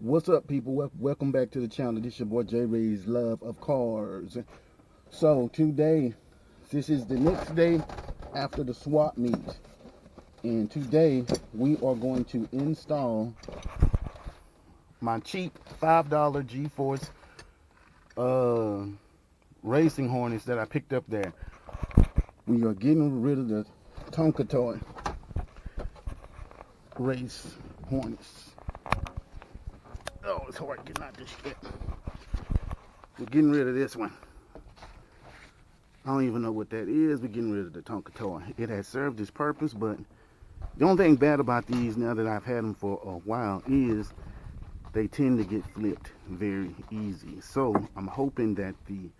What's up, people? Welcome back to the channel. This is your boy J Ray's Love of Cars. So today, this is the next day after the swap meet, and today we are going to install my cheap $5 G-Force racing harness that I picked up there. We are getting rid of the Tonka toy race harness. Oh, it's hard getting out this shit. We're getting rid of this one. I don't even know what that is. We're getting rid of the Tonka toy. It has served its purpose, but the only thing bad about these, now that I've had them for a while, is they tend to get flipped very easy. So I'm hoping that the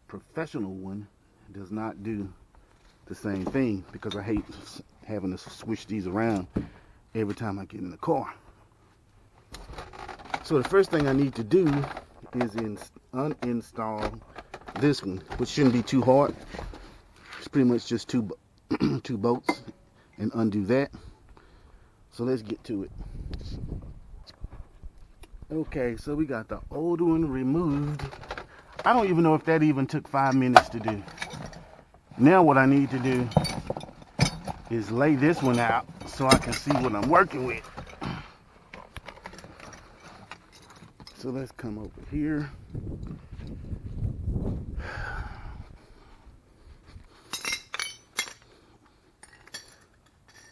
professional one does not do the same thing, because I hate having to switch these around every time I get in the car. So the first thing I need to do is uninstall this one, which shouldn't be too hard. It's pretty much just two bolts, and undo that. So let's get to it. Okay, so we got the old one removed. I don't even know if that even took 5 minutes to do. Now what I need to do is lay this one out so I can see what I'm working with. So let's come over here.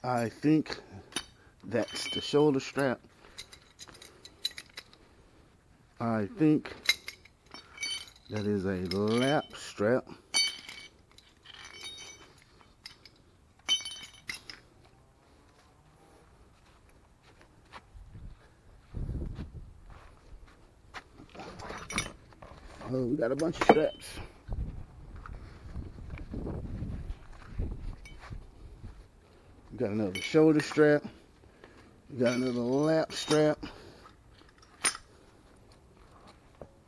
I think that's the shoulder strap. I think that is a lap strap. Oh, we got a bunch of straps. We got another shoulder strap. We got another lap strap.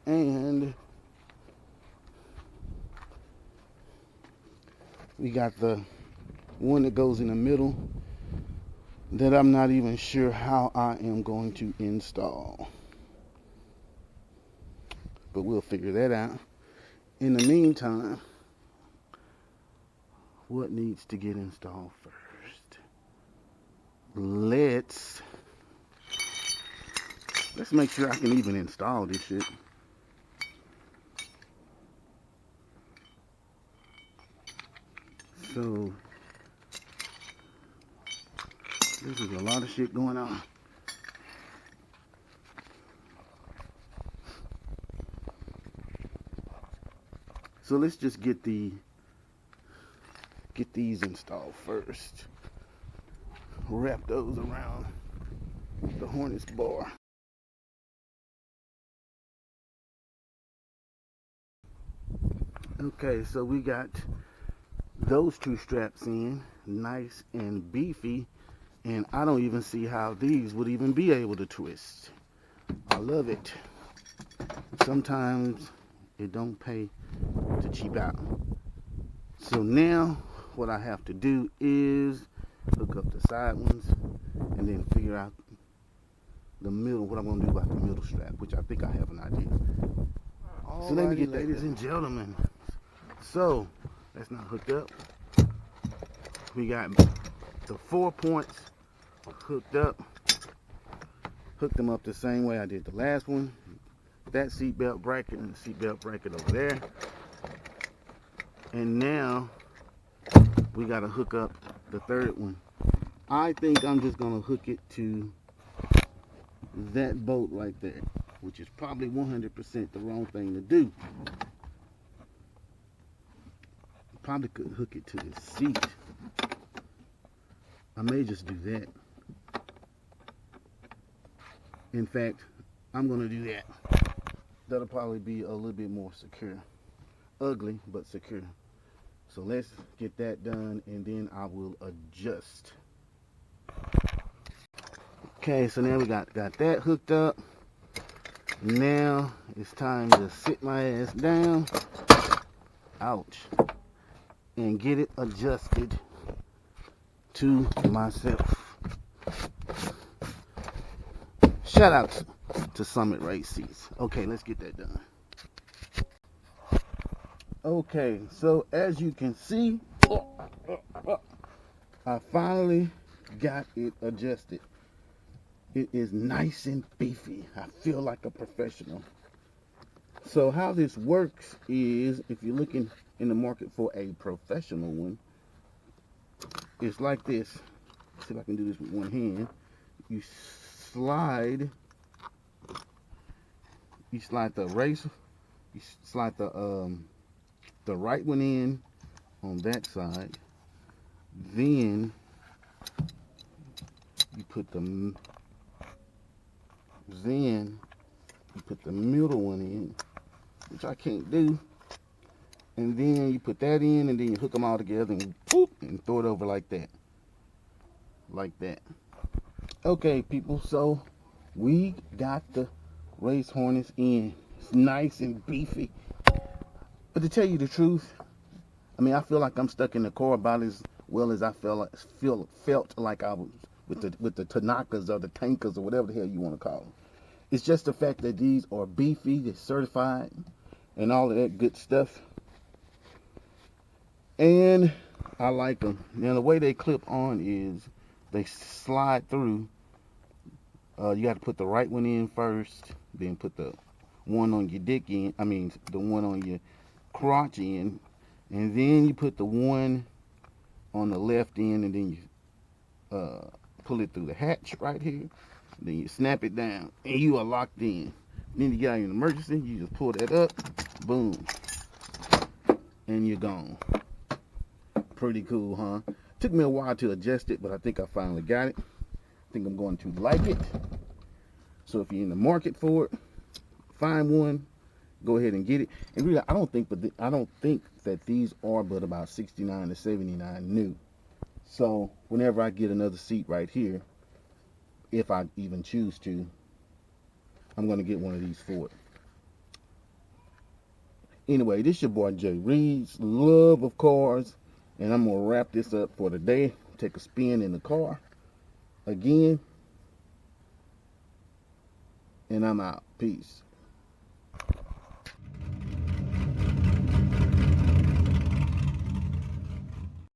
And we got the one that goes in the middle that I'm not even sure how I am going to install. But we'll figure that out. In the meantime, what needs to get installed first? Let's make sure I can even install this shit. So this is a lot of shit going on. So let's just get these installed first. Wrap those around the harness bar. Okay, so we got those two straps in, nice and beefy, and I don't even see how these would even be able to twist. I love it. Sometimes it don't pay to cheap out. So now what I have to do is hook up the side ones and then figure out the middle, what I'm going to do about the middle strap, which I think I have an idea. So let me get that, ladies and gentlemen. So that's not hooked up. We got the 4 points hooked up. Hooked them up the same way I did the last one. That seatbelt bracket and the seatbelt bracket over there. And now we got to hook up the third one. I think I'm just going to hook it to that bolt right there, which is probably 100% the wrong thing to do. Probably could hook it to the seat. I may just do that. In fact, I'm going to do that. That'll probably be a little bit more secure. Ugly, but secure. So let's get that done, and then I will adjust. Okay, so now we got that hooked up. Now it's time to sit my ass down. Ouch. And get it adjusted to myself. Shout out to Summit Race Seats. Okay, let's get that done. Okay, so as you can see, I finally got it adjusted. It is nice and beefy. I feel like a professional. So how this works is, if you're looking in the market for a professional one, it's like this. See if I can do this with one hand. You slide the race, you slide the right one in on that side, then you put the middle one in, which I can't do, and then you put that in, and then you hook them all together and poop and throw it over like that. Okay, people, so we got the race harness in. It's nice and beefy. But to tell you the truth, I mean, I feel like I'm stuck in the car about as well as I felt like I was with the Tanakas or the Tankers or whatever the hell you want to call them. It's just the fact that these are beefy, they're certified, and all of that good stuff. And I like them. Now, the way they clip on is they slide through. You got to put the right one in first, then put the one on your dick in, the one on your crotch in, and then you put the one on the left end, and then you pull it through the hatch right here. Then you snap it down, and you are locked in. Then you get out in an emergency, you just pull that up, boom, and you're gone. Pretty cool, huh? Took me a while to adjust it, but I think I finally got it. I think I'm going to like it. So if you're in the market for it, find one, go ahead and get it. And really, I don't think that these are but about 69 to 79 new. So whenever I get another seat right here, if I even choose to, I'm going to get one of these for it. Anyway, this your boy Jay Reed's love of cars, and I'm going to wrap this up for the day. Take a spin in the car again, and I'm out. Peace.